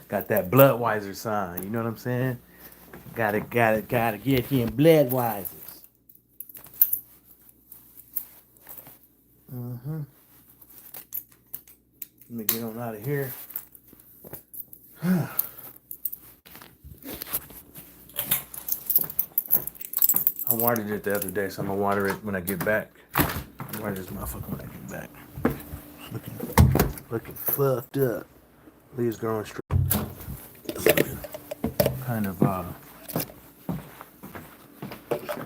Got that Bloodweiser sign. You know what I'm saying? Gotta get them Bloodweisers. Let me get on out of here. I watered it the other day, so I'm gonna water it when I get back. Water this motherfucker when I get back. It's looking fucked up. Leaves growing straight. It's looking kind of I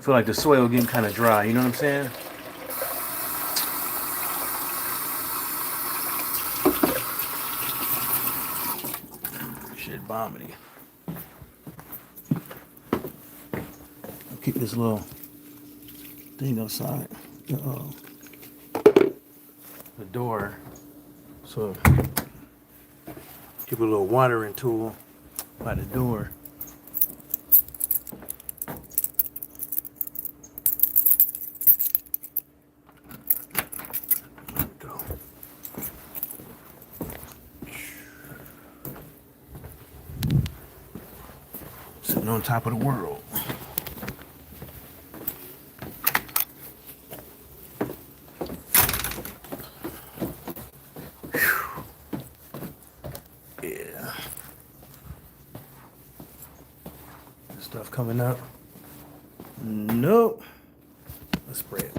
feel like the soil getting kind of dry. You know what I'm saying? Shit, bombity. I'll keep this little thing outside the door. So keep a little watering tool by the door. There we go. Sitting on top of the world. Yeah. This stuff coming up. Nope. Let's spray it.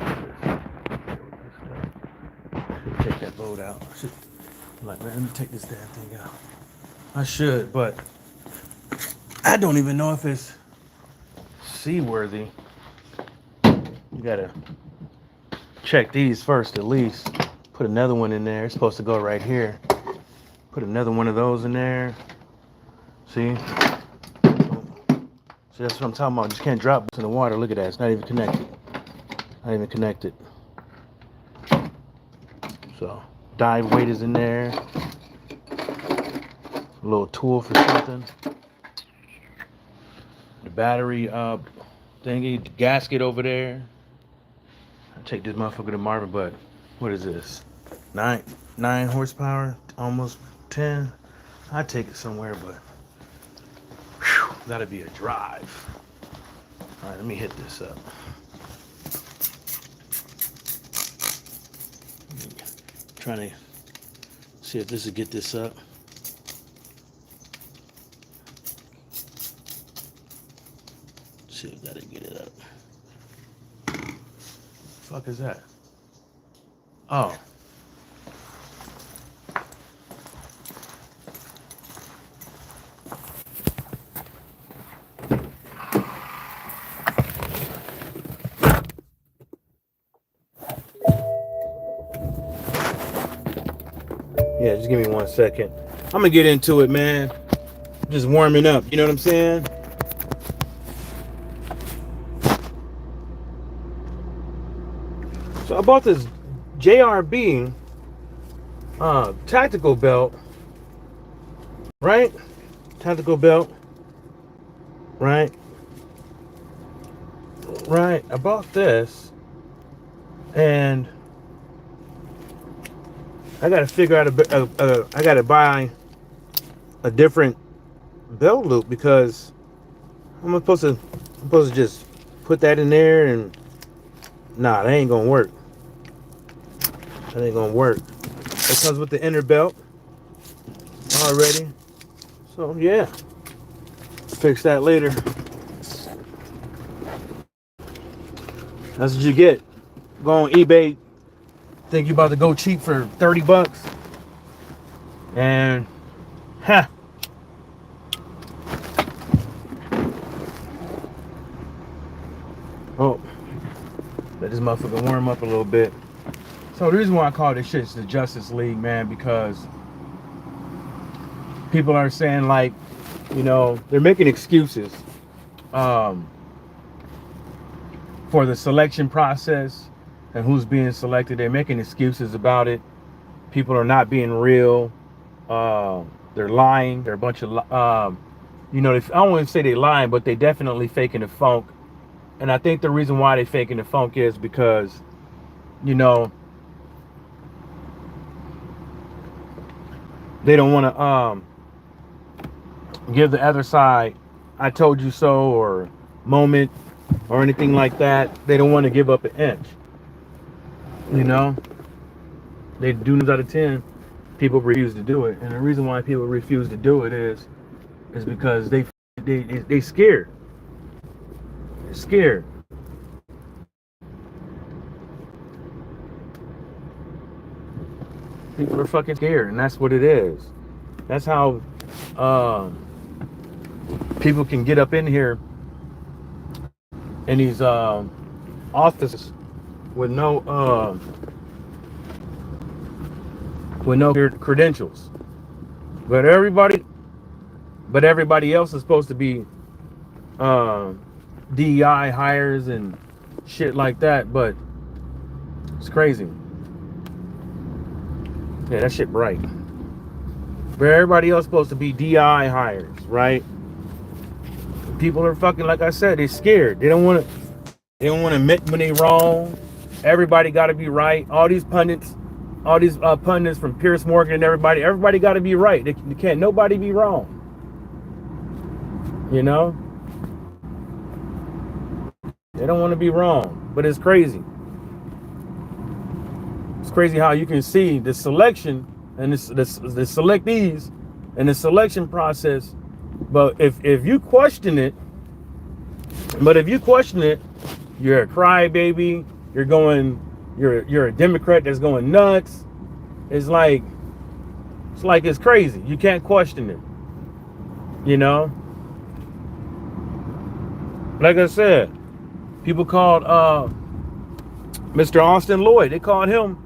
Should take that boat out. Like, man, let me take this damn thing out. I should, but I don't even know if it's seaworthy. You gotta check these first at least. Put another one in there. It's supposed to go right here. Put another one of those in there. See? See, that's what I'm talking about. Just can't drop this in the water. Look at that. It's not even connected. Not even connected. So, dive weight is in there. A little tool for something. The battery thingy, the gasket over there. I'll take this motherfucker to Marvin, but what is this? 9 horsepower, almost 10. I'd take it somewhere, but whew, that'd be a drive. All right, let me hit this up. Trying to see if this will get this up. See if that'll get it up. Fuck is that? Oh. Yeah, just give me 1 second. I'm gonna get into it, man. Just warming up, you know what I'm saying? So I bought this JRB tactical belt, right? Tactical belt, right? Right. I bought this, and I gotta figure out I gotta buy a different belt loop because I'm supposed to just put that in there and nah, that ain't gonna work. That ain't gonna work. It comes with the inner belt already. So yeah, fix that later. That's what you get. Go on eBay, think you're about to go cheap for $30, and oh, let this motherfucker warm up a little bit. So the reason why I call this shit the Justice League, man, because people are saying, like, you know, they're making excuses for the selection process and who's being selected. They're making excuses about it. People are not being real. They're lying. They're a bunch of, you know, I don't want to say they lying, but they definitely faking the funk. And I think the reason why they faking the funk is because, you know, they don't want to give the other side "I told you so" or moment or anything like that. They don't want to give up an inch. You know, they do 9 out of 10. People refuse to do it, and the reason why people refuse to do it is because they scared. They're scared. People are fucking scared, and that's what it is. That's how people can get up in here in these offices with no credentials. But everybody else is supposed to be DEI hires and shit like that. But it's crazy. Yeah, that shit bright. But everybody else is supposed to be DEI hires, right? People are fucking, like I said, they're scared. They don't want to admit when they wrong. Everybody got to be right. All these pundits from Piers Morgan and everybody got to be right. They can't nobody be wrong. You know? They don't want to be wrong, but it's crazy. It's crazy how you can see the selection and the selectees and the selection process. But if you question it, you're a crybaby. You're a Democrat that's going nuts. It's like it's crazy. You can't question it. You know? Like I said, people called Mr. Austin Lloyd. They called him.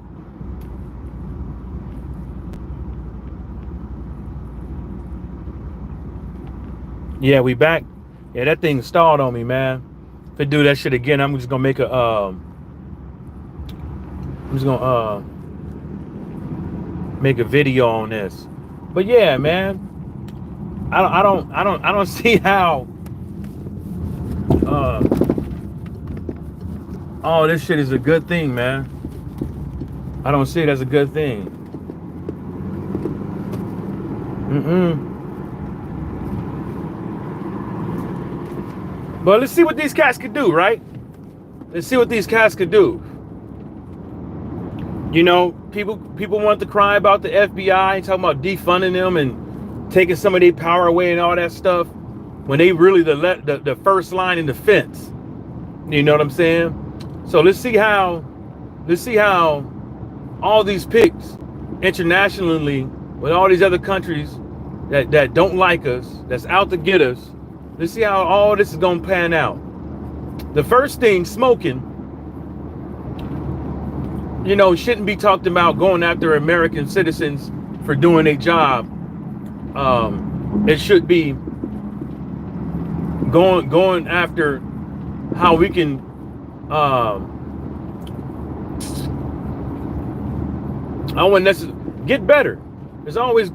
Yeah, we back. Yeah, that thing stalled on me, man. If I do that shit again, I'm just gonna make a make a video on this. But yeah, man, I don't see how all this shit is a good thing, man. I don't see it as a good thing. But let's see what these cats could do, right? Let's see what these cats could do. You know, people want to cry about the FBI and talking about defunding them and taking some of their power away and all that stuff, when they really the first line in defense. You know what I'm saying? So let's see how all these picks internationally with all these other countries that don't like us, that's out to get us. Let's see how all this is gonna pan out. The first thing, smoking, you know, shouldn't be talked about going after American citizens for doing their job. It should be going after how we can I want necessarily get better. There's always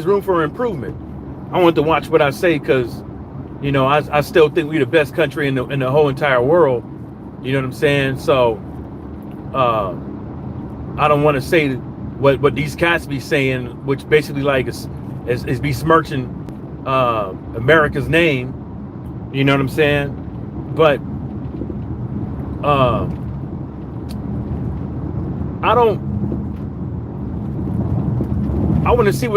room for improvement. I want to watch what I say, because you know, I still think we're the best country in the whole entire world. You know what I'm saying? So I don't want to say what these cats be saying, which basically like is besmirching America's name. You know what I'm saying? But I want to see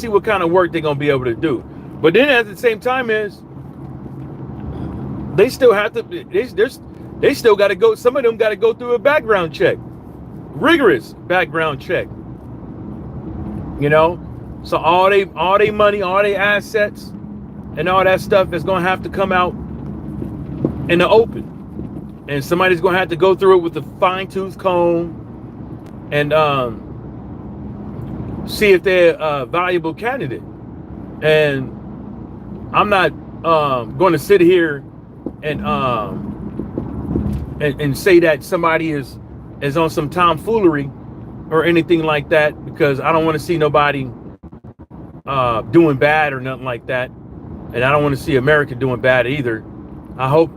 what kind of work they're gonna be able to do. But then at the same time they still have to. They still got to go. Some of them got to go through a background check, rigorous background check. You know, so all they money, all they assets, and all that stuff is gonna have to come out in the open, and somebody's gonna have to go through it with a fine-tooth comb and see if they're a valuable candidate. And I'm not going to sit here and say that somebody is on some tomfoolery or anything like that, because I don't want to see nobody doing bad or nothing like that, and I don't want to see America doing bad either. I hope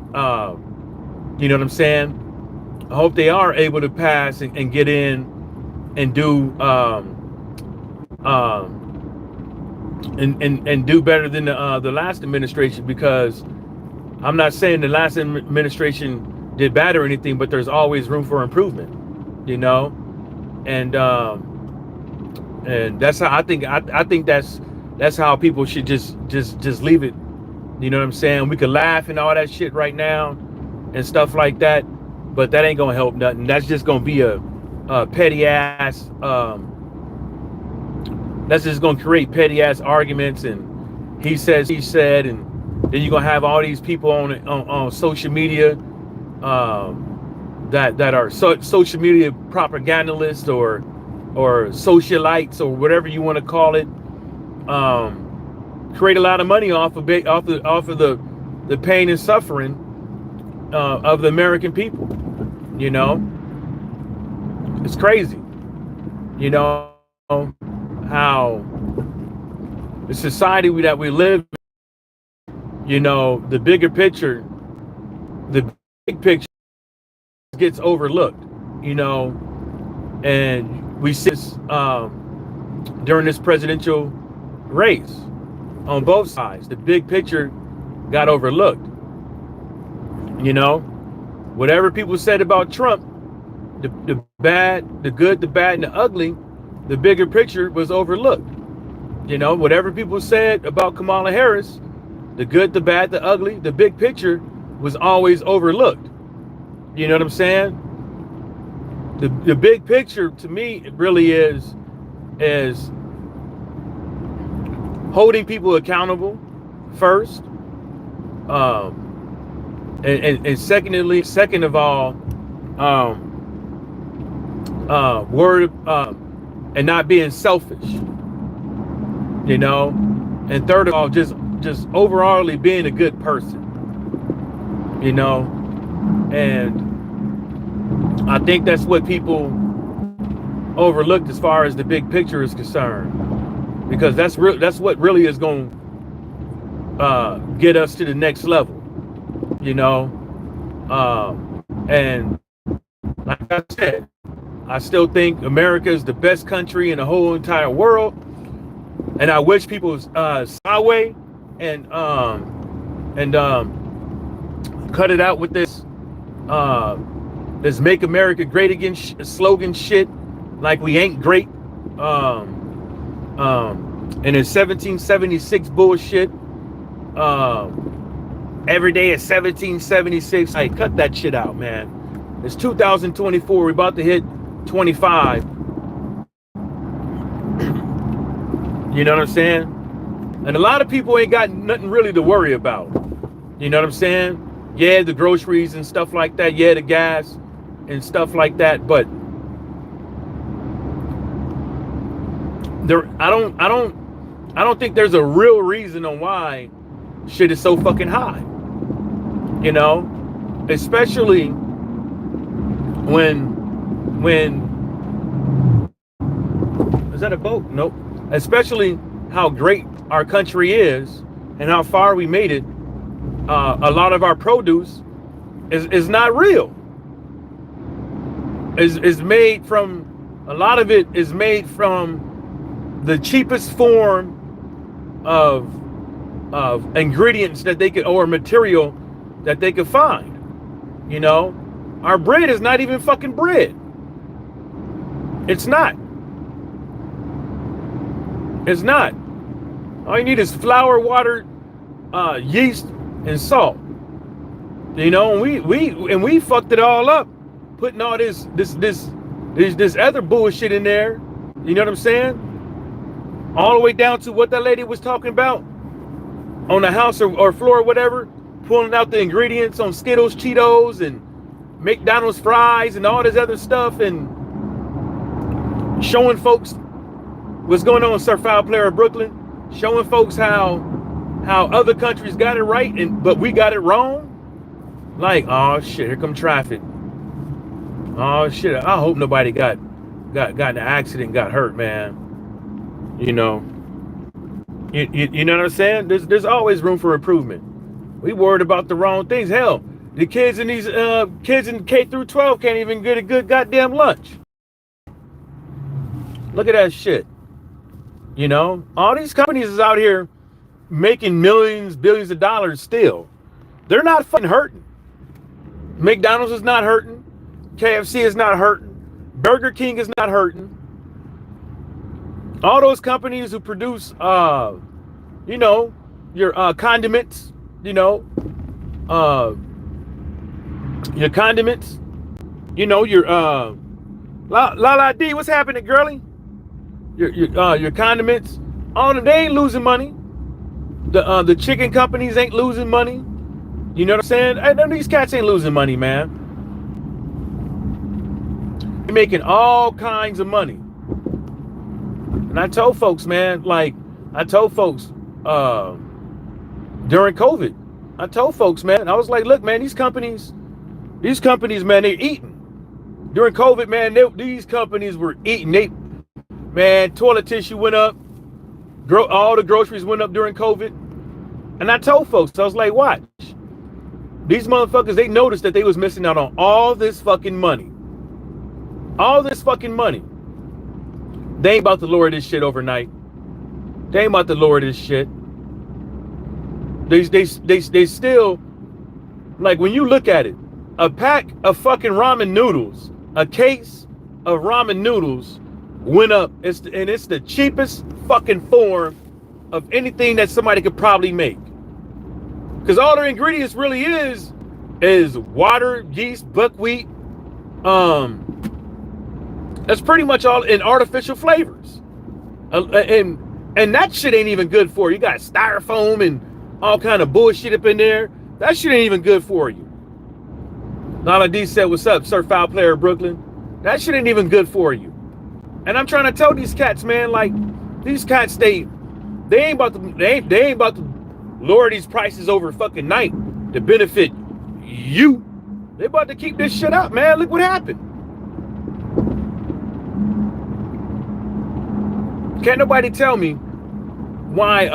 you know what I'm saying, I hope they are able to pass and get in and do and do better than the last administration, because I'm not saying the last administration did bad or anything, but there's always room for improvement, you know, and that's how I think. I think that's how people should just leave it. You know what I'm saying? We could laugh and all that shit right now and stuff like that, but that ain't gonna help nothing. That's just gonna be a petty ass. That's just gonna create petty ass arguments, and he says, he said, and then you're gonna have all these people on social media that are social media propagandists or socialites or whatever you want to call it. Create a lot of money off of the pain and suffering of the American people. You know, it's crazy. You know how the society that we live in, you know, the big picture gets overlooked, you know, and we see this during this presidential race on both sides. The big picture got overlooked. You know, whatever people said about Trump, the bad, the good, the bad, and the ugly, the bigger picture was overlooked. You know, whatever people said about Kamala Harris, the good, the bad, the ugly, the big picture was always overlooked. You know what I'm saying? The big picture to me really is holding people accountable first, and second of all, and not being selfish, you know, and third of all, just overall being a good person, you know, and I think that's what people overlooked as far as the big picture is concerned, because that's what really is going to get us to the next level, you know, and like I said, I still think America is the best country in the whole entire world, and I wish people away and cut it out with this "Make America Great Again" slogan shit, like we ain't great, and in 1776 bullshit. Every day is 1776. Like, cut that shit out, man. It's 2024. We're about to hit 25. You know what I'm saying? And a lot of people ain't got nothing really to worry about. You know what I'm saying? Yeah, the groceries and stuff like that. Yeah, the gas and stuff like that. But I don't think there's a real reason on why shit is so fucking high. You know, especially when is that a boat? Nope. Especially how great our country is and how far we made it. A lot of our produce is not real. Is made from, a lot of it is made from the cheapest form of ingredients that they could, or material that they could find. You know, our bread is not even fucking bread. It's not. It's not. All you need is flour, water, yeast, and salt. You know, and we fucked it all up, putting all this other bullshit in there. You know what I'm saying? All the way down to what that lady was talking about on the house or floor or whatever, pulling out the ingredients on Skittles, Cheetos, and McDonald's fries and all this other stuff, and showing folks what's going on in Sir Foul Player of Brooklyn, showing folks how other countries got it right, but we got it wrong. Like, oh shit, here come traffic. Oh shit, I hope nobody got in an accident, got hurt, man. You know, you know what I'm saying? There's always room for improvement. We worried about the wrong things. Hell, the kids in kids in K through 12 can't even get a good goddamn lunch. Look at that shit. You know, all these companies is out here making millions, billions of dollars still. They're not fucking hurting. McDonald's is not hurting. KFC is not hurting. Burger King is not hurting. All those companies who produce, you know, your condiments, you know, your condiments, you know, your La D, what's happening, girlie? Your condiments, all they ain't losing money. The chicken companies ain't losing money. You know what I'm saying? And these cats ain't losing money, man. They're making all kinds of money. And I told folks, man, like I told folks during COVID, I told folks, man, I was like, look, man, these companies, man, they're eating. During COVID, man, these companies were eating. Man, toilet tissue went up. All the groceries went up during COVID. And I told folks, I was like, watch. These motherfuckers, they noticed that they was missing out on all this fucking money. All this fucking money. They ain't about to lower this shit overnight. They ain't about to lower this shit. They still, like when you look at it, a pack of fucking ramen noodles, a case of ramen noodles went up. It's the cheapest fucking form of anything that somebody could probably make. Because all their ingredients really is water, yeast, buckwheat. That's pretty much all in artificial flavors. And that shit ain't even good for you. You got styrofoam and all kind of bullshit up in there. That shit ain't even good for you. Nala D said, what's up, Sir Foul Player Brooklyn? That shit ain't even good for you. And I'm trying to tell these cats, man, like, these cats, they ain't about to lower these prices over fucking night to benefit you. They about to keep this shit up, man. Look what happened. Can't nobody tell me why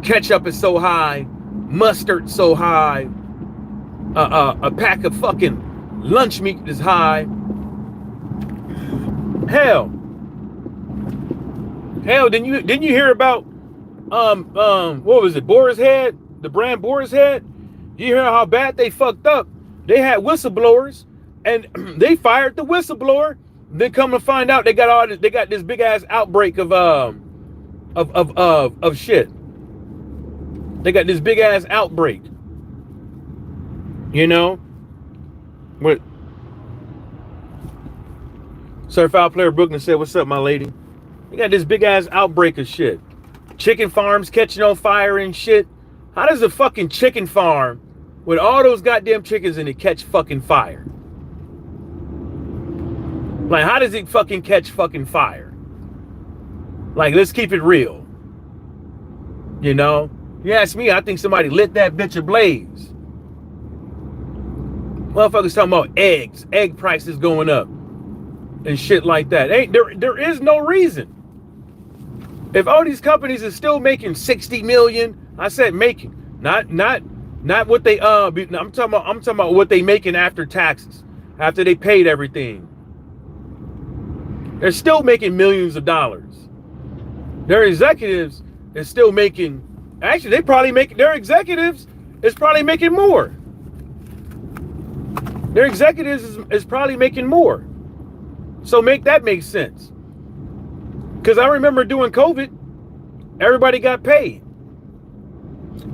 ketchup is so high, mustard so high, a pack of fucking lunch meat is high. Hell, didn't you hear about what was it, Boar's Head, the brand Boar's Head? You hear how bad they fucked up? They had whistleblowers and they fired the whistleblower. Then come to find out they got this big ass outbreak of shit. They got this big ass outbreak. You know? What Sir Foul Player Brooklyn said, what's up, my lady? They got this big ass outbreak of shit. Chicken farms catching on fire and shit. How does a fucking chicken farm with all those goddamn chickens in it catch fucking fire? Like, how does it fucking catch fucking fire? Like, let's keep it real. You know? You ask me, I think somebody lit that bitch ablaze. Motherfuckers talking about eggs. Egg prices going up. And shit like that. There is no reason. If all these companies are still making 60 million, I said making, not what they I'm talking about what they making after taxes, after they paid everything. They're still making millions of dollars. Their executives is still making, actually their executives is probably making more. Their executives is probably making more. So make sense. Because I remember doing COVID, everybody got paid.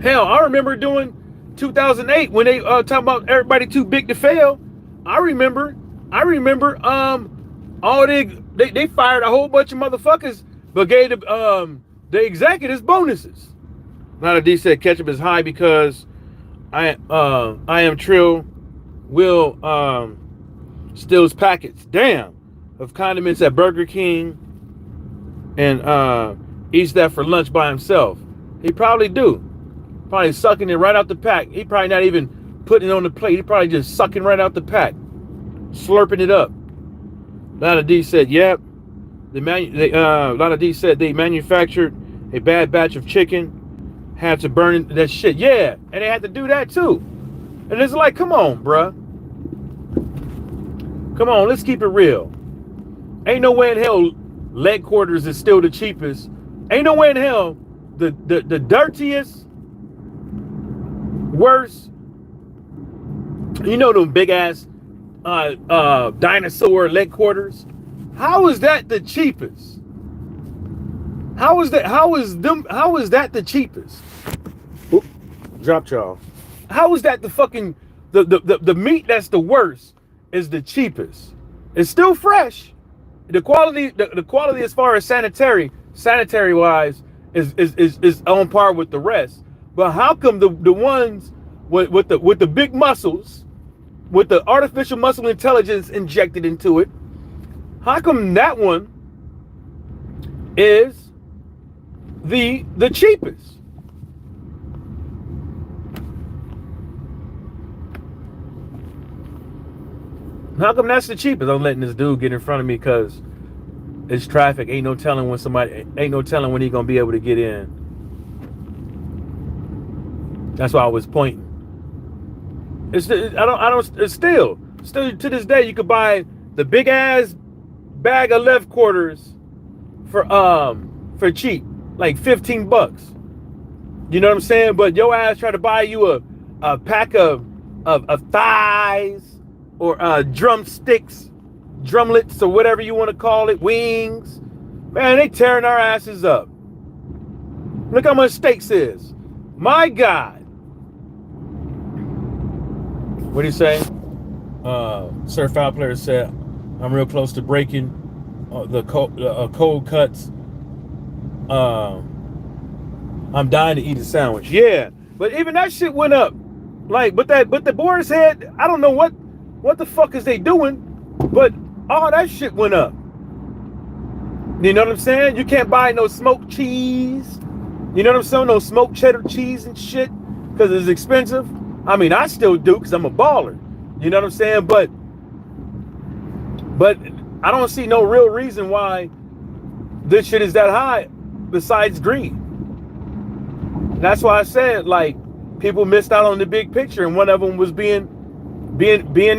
Hell, I remember doing 2008 when they talking about everybody too big to fail. I remember all they fired a whole bunch of motherfuckers, but gave the executives bonuses. Nada D said ketchup is high because I am Trill will steals packets. Damn. Of condiments at Burger King and eats that for lunch by himself. He probably do. Probably sucking it right out the pack. He probably not even putting it on the plate. He probably just sucking right out the pack. Slurping it up. Lana D said, yep. Lana D said they manufactured a bad batch of chicken. Had to burn that shit. Yeah. And they had to do that too. And it's like, come on, bruh. Come on, let's keep it real. Ain't no way in hell leg quarters is still the cheapest Ain't no way in hell the dirtiest, worst, you know, them big ass dinosaur leg quarters. How is that the cheapest? How is that? How is that the cheapest? Oop, dropped y'all. How is that the fucking the meat that's the worst is the cheapest? It's still fresh. The quality as far as sanitary wise is on par with the rest. But how come the ones with the big muscles, with the artificial muscle intelligence injected into it, how come that one is the cheapest? How come that's the cheapest? I'm letting this dude get in front of me because it's traffic. Ain't no telling when he gonna be able to get in. That's why I was pointing. It's still to this day you could buy the big ass bag of left quarters for cheap, like $15. You know what I'm saying? But your ass try to buy you a pack of thighs or drumsticks, drumlets, or whatever you want to call it, wings. Man, they tearing our asses up. Look how much steaks is. My God. What do you say? Sir Foul Player said, I'm real close to breaking the cold cuts. I'm dying to eat a sandwich. Yeah, but even that shit went up. Like, but the Boar's Head, I don't know what the fuck is they doing, but all that shit went up. You know what I'm saying? You can't buy no smoked cheese. You know what I'm saying? No smoked cheddar cheese and shit because it's expensive. I mean, I still do because I'm a baller. You know what I'm saying? But I don't see no real reason why this shit is that high besides greed. That's why I said, like, people missed out on the big picture, and one of them was being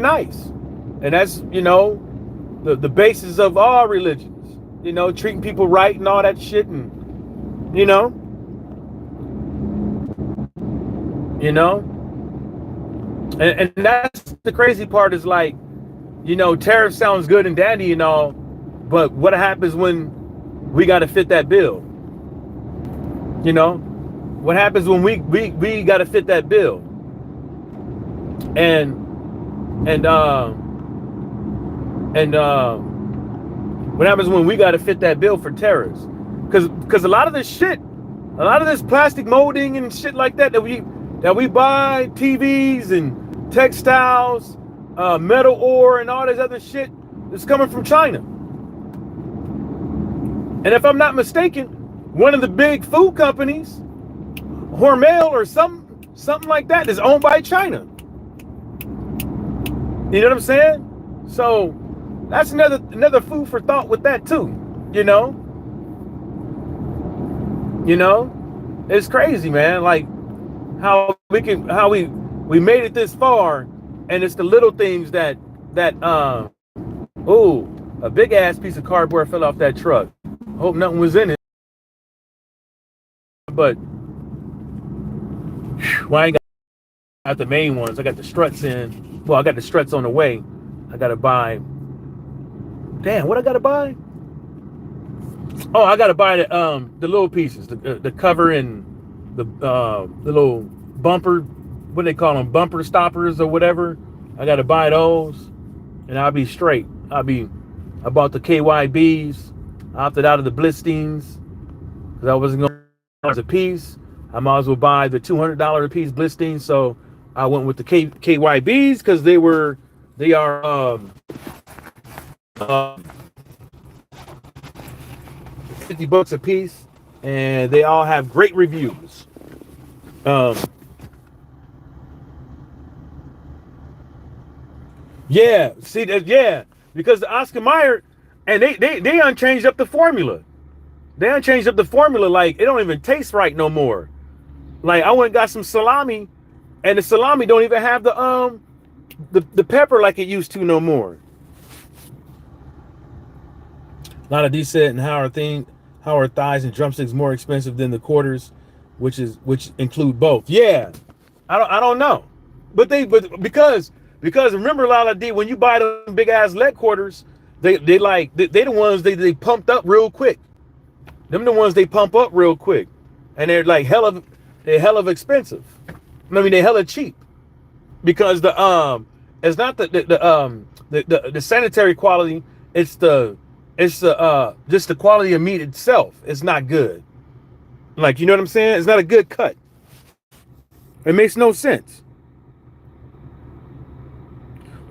nice. And that's, you know, the basis of all religions. You know, treating people right and all that shit, and you know. And that's the crazy part is, like, you know, tariff sounds good and dandy and all, but what happens when we got to fit that bill? You know, what happens when we got to fit that bill? And what happens when we got to fit that bill for terrorists? Because a lot of this plastic molding and shit like that we buy, TVs and textiles, metal ore and all this other shit is coming from China. And if I'm not mistaken, one of the big food companies, Hormel or something like that, is owned by China. You know what I'm saying? So that's another food for thought with that too. You know, it's crazy, man. Like how we made it this far, and it's the little things that a big ass piece of cardboard fell off that truck. Hope nothing was in it. But well, I ain't got the main ones. I got the struts in. Well, I got the struts on the way. I gotta buy. Damn, what I gotta buy? Oh, I gotta buy the little pieces, the cover and the little bumper. What do they call them? Bumper stoppers or whatever. I gotta buy those, and I'll be straight. I bought the KYBs. I opted out of the Blistings because I wasn't going $1 a piece. I might as well buy the $200 a piece Blistings. So I went with the KYBs because they are $50 a piece, and they all have great reviews. Yeah, see that? Yeah, because the Oscar Mayer, and they unchanged up the formula. They unchanged up the formula. Like, it don't even taste right no more. Like, I went and got some salami, and the salami don't even have the pepper like it used to no more. A lot of these said, and how are things? How are thighs and drumsticks more expensive than the quarters, which include both? Yeah, I don't know, but because remember Lala D, when you buy them big ass leg quarters, they the ones they pumped up real quick. Them the ones they pump up real quick, and they're hell of expensive. I mean, they're hella cheap because it's not the sanitary quality. It's just the quality of meat itself. It's not good. Like, you know what I'm saying? It's not a good cut. It makes no sense.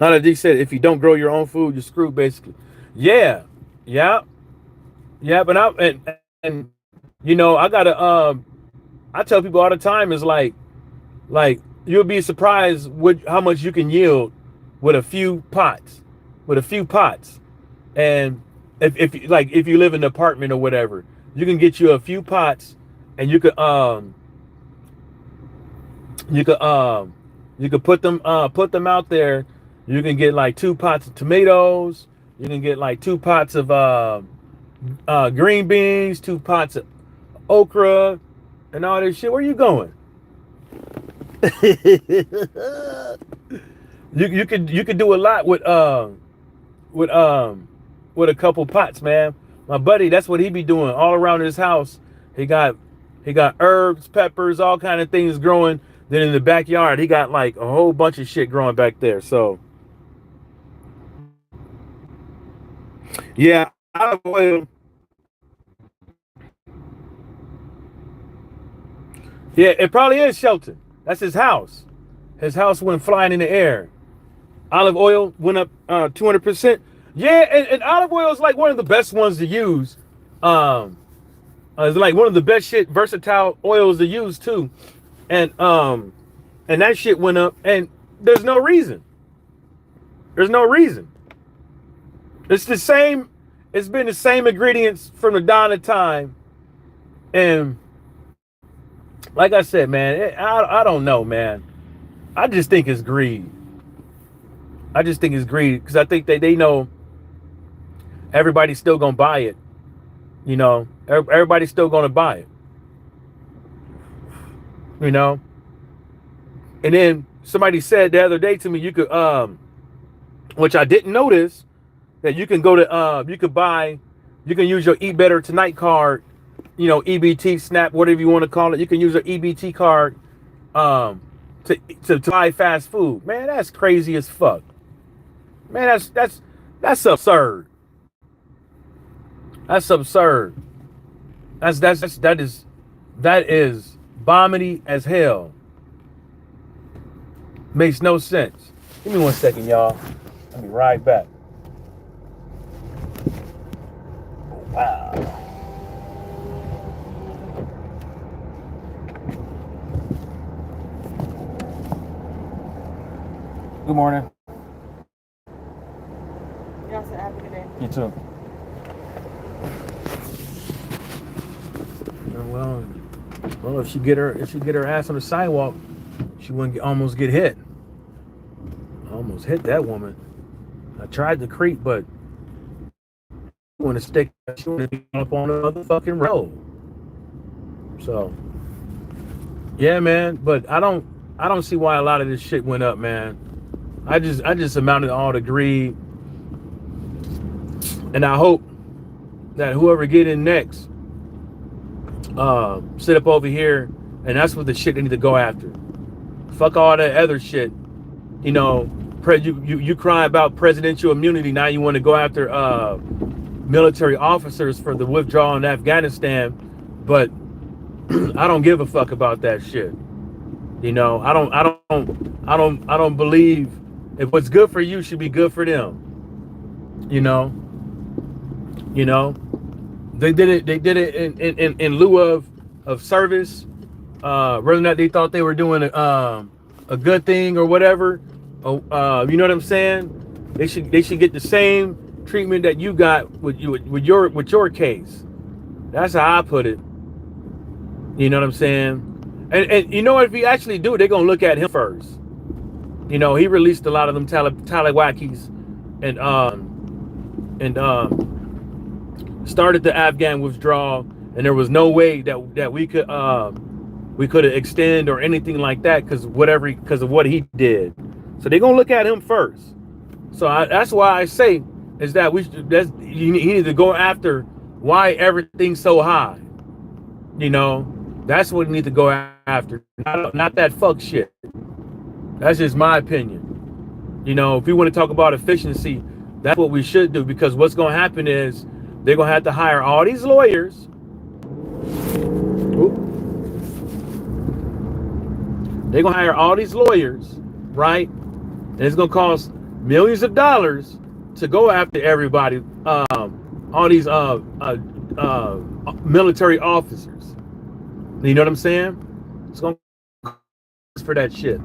Now that D said, if you don't grow your own food, you're screwed, basically. Yeah, yeah, yeah. But and you know, I gotta I tell people all the time is like you'll be surprised with how much you can yield with a few pots, and if you live in an apartment or whatever, you can get you a few pots, and you could put them out there. You can get like 2 pots of tomatoes. You can get like 2 pots of green beans, 2 pots of okra, and all this shit. Where you going? you could do a lot with a couple pots, man. My buddy, that's what he be doing all around his house. He got herbs, peppers, all kind of things growing. Then in the backyard, he got like a whole bunch of shit growing back there. So yeah, olive oil. Yeah, it probably is Shelton. That's his house. His house went flying in the air. Olive oil went up 200%. Yeah, and olive oil is like one of the best ones to use. It's like one of the best versatile oils to use too. And that shit went up, and there's no reason. There's no reason. It's the same. It's been the same ingredients from the dawn of time, and like I said, man, I don't know, man. I just think it's greed. Because I think they know everybody's still gonna buy it. You know, everybody's still gonna buy it. You know, and then somebody said the other day to me, you could which I didn't notice, that you can go to you can use your Eat Better Tonight card, you know, EBT SNAP, whatever you want to call it. You can use your EBT card to buy fast food. Man, that's crazy as fuck. Man, that's absurd. That's absurd. That is vomity as hell. Makes no sense. Give me 1 second, y'all. I'll be right back. Wow. Good morning. Y'all said have a good day. You too. Well, if she get her ass on the sidewalk, she wouldn't almost get hit. I almost hit that woman. I tried to creep, but she wanted to stick. She wanted to be up on the motherfucking road. So, yeah, man. But I don't see why a lot of this shit went up, man. I just amounted to all the greed, and I hope that whoever get in next sit up over here, and that's what the shit they need to go after. Fuck all that other shit. You know, you cry about presidential immunity. Now you want to go after military officers for the withdrawal in Afghanistan, but I don't give a fuck about that shit. You know, I don't believe if what's good for you should be good for them. You know, they did it in lieu of service, whether or not they thought they were doing a good thing or whatever. You know what I'm saying? They should get the same treatment that you got with your case. That's how I put it. You know what I'm saying? And you know what, if you actually do, they're gonna look at him first. You know, he released a lot of them talibwakis and started the Afghan withdrawal, and there was no way that we could extend or anything like that because of what he did. So they're gonna look at him first. So that's why I say is that he need to go after why everything's so high. You know, that's what we need to go after, not that fuck shit. That's just my opinion. You know, if we want to talk about efficiency, that's what we should do, because what's going to happen is they're going to have to hire all these lawyers. They're going to hire all these lawyers, right? And it's going to cost millions of dollars to go after everybody, all these military officers. You know what I'm saying? It's going to cost for that shit.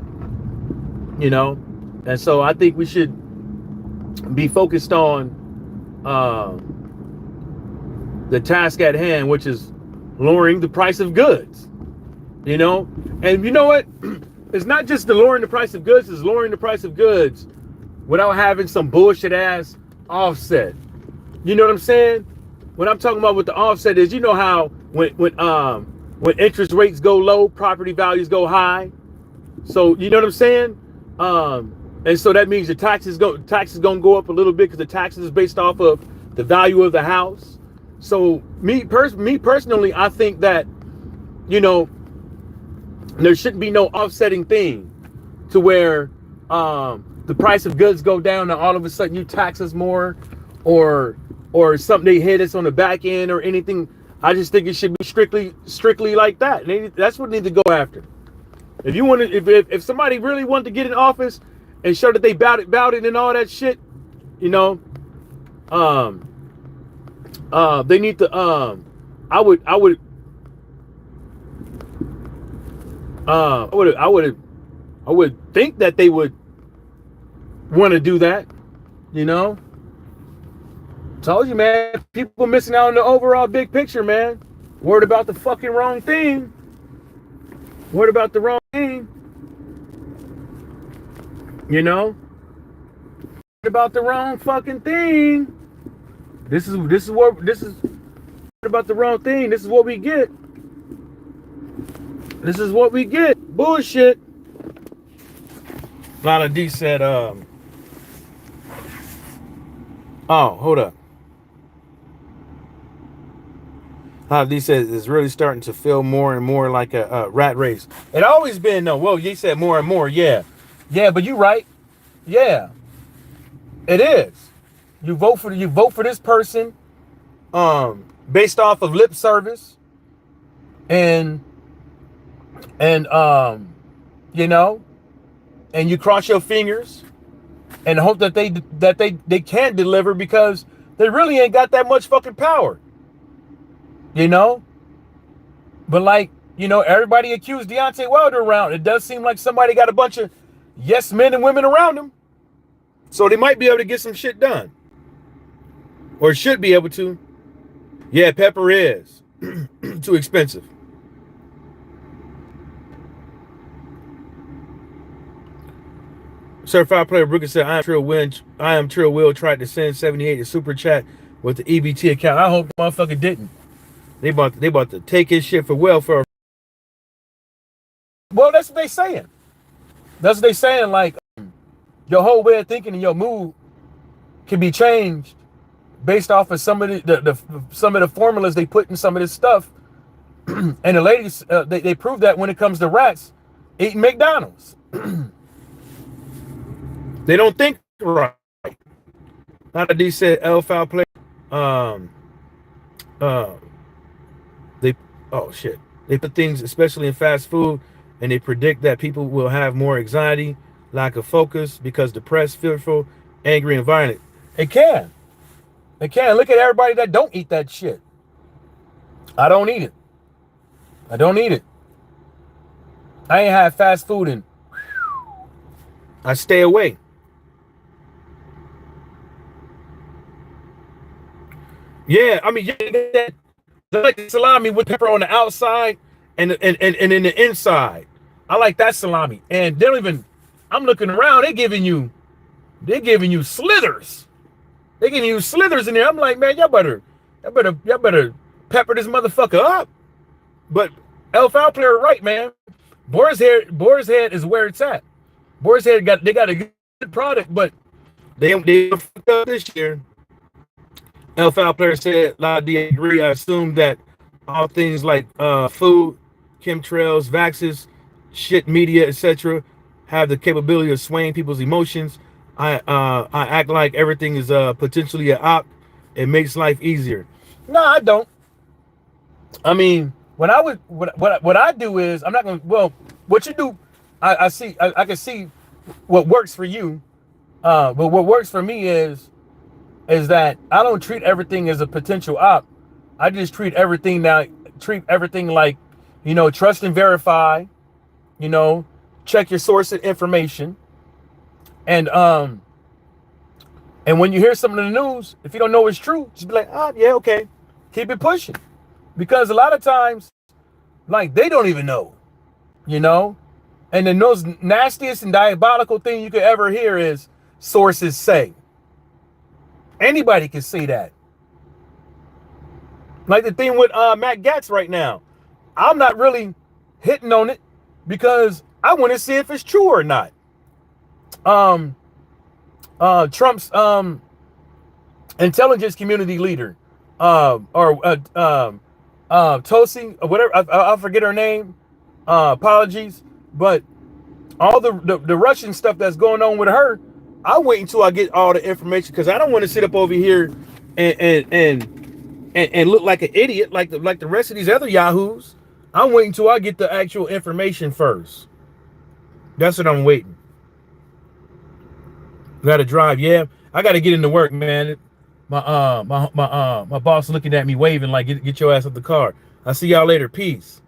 You know? And so I think we should be focused on the task at hand, which is lowering the price of goods. You know? And you know what? It's not just the lowering the price of goods, it's lowering the price of goods without having some bullshit ass offset. You know what I'm saying? What I'm talking about with the offset is, you know how when interest rates go low, property values go high. So you know what I'm saying? And so that means your taxes gonna go up a little bit because the taxes is based off of the value of the house. So me personally, I think that, you know, there shouldn't be no offsetting thing to where the price of goods go down and all of a sudden you tax us more, or something they hit us on the back end or anything. I just think it should be strictly like that. That's what they need to go after. If you want to, if somebody really wanted to get in office and show that they bout it and all that shit, you know, they need to, I would think that they would want to do that, you know. Told you, man, people missing out on the overall big picture, man. Worried about the fucking wrong thing. Worried about the wrong thing. You know? Worried about the wrong fucking thing. This is about the wrong thing. This is what we get. This is what we get. Bullshit. Lana D said, oh, hold up. Lana D says it's really starting to feel more and more like a rat race. It always been, though. Well, you said more and more, yeah. Yeah, but you're right. Yeah. It is. You vote for this person based off of lip service and you know, and you cross your fingers and hope that they can deliver, because they really ain't got that much fucking power. You know? But like, you know, everybody accused Deontay Wilder around. It does seem like somebody got a bunch of yes men and women around him. So they might be able to get some shit done. Or should be able to. Yeah, pepper is too expensive. Certified Player Brooker said, I am Trill Will tried to send 78 a super chat with the EBT account. I hope the motherfucker didn't. They about to take his shit for welfare. Well, that's what they saying. That's what they saying. Like, your whole way of thinking and your mood can be changed based off of some of the formulas they put in some of this stuff. And the ladies, they prove that when it comes to rats eating McDonald's. They don't think right. Not a D said L foul play. They put things, especially in fast food, and they predict that people will have more anxiety, lack of focus, because depressed, fearful, angry, and violent. It can. Look at everybody that don't eat that shit. I don't eat it. I ain't had fast food and I stay away. Yeah, I mean, yeah, like the salami with pepper on the outside and in the inside. I like that salami. And they don't even, I'm looking around, they're giving you slithers. They're giving you slithers in there. I'm like, man, y'all better y'all better pepper this motherfucker up. But L Player right, man. Boar's Head is where it's at. Boar's Head got a good product, but they fucked up this year. L Player said, "La D agree. I assume that all things like food, chemtrails, vaxes, shit, media, etc., have the capability of swaying people's emotions. I act like everything is potentially an op. It makes life easier. No, I don't. I mean, when I would what I do is I'm not gonna. Well, what you do, I see. I can see what works for you. But what works for me is that I don't treat everything as a potential op. I just treat everything like, trust and verify. Check your source of information. And when you hear something in the news, if you don't know it's true, just be like, yeah, okay. Keep it pushing. Because a lot of times, like, they don't even know, And the most nastiest and diabolical thing you could ever hear is sources say. Anybody can say that. Like the thing with Matt Gaetz right now. I'm not really hitting on it because I want to see if it's true or not. Trump's intelligence community leader, Tosi, or whatever, I forget her name. Apologies, but all the Russian stuff that's going on with her, I'll wait until I get all the information because I don't want to sit up over here and look like an idiot like the rest of these other yahoos. I'm waiting until I get the actual information first. That's what I'm waiting. Got to drive, yeah. I got to get into work, man. My boss looking at me waving like get your ass up the car. I'll see y'all later. Peace.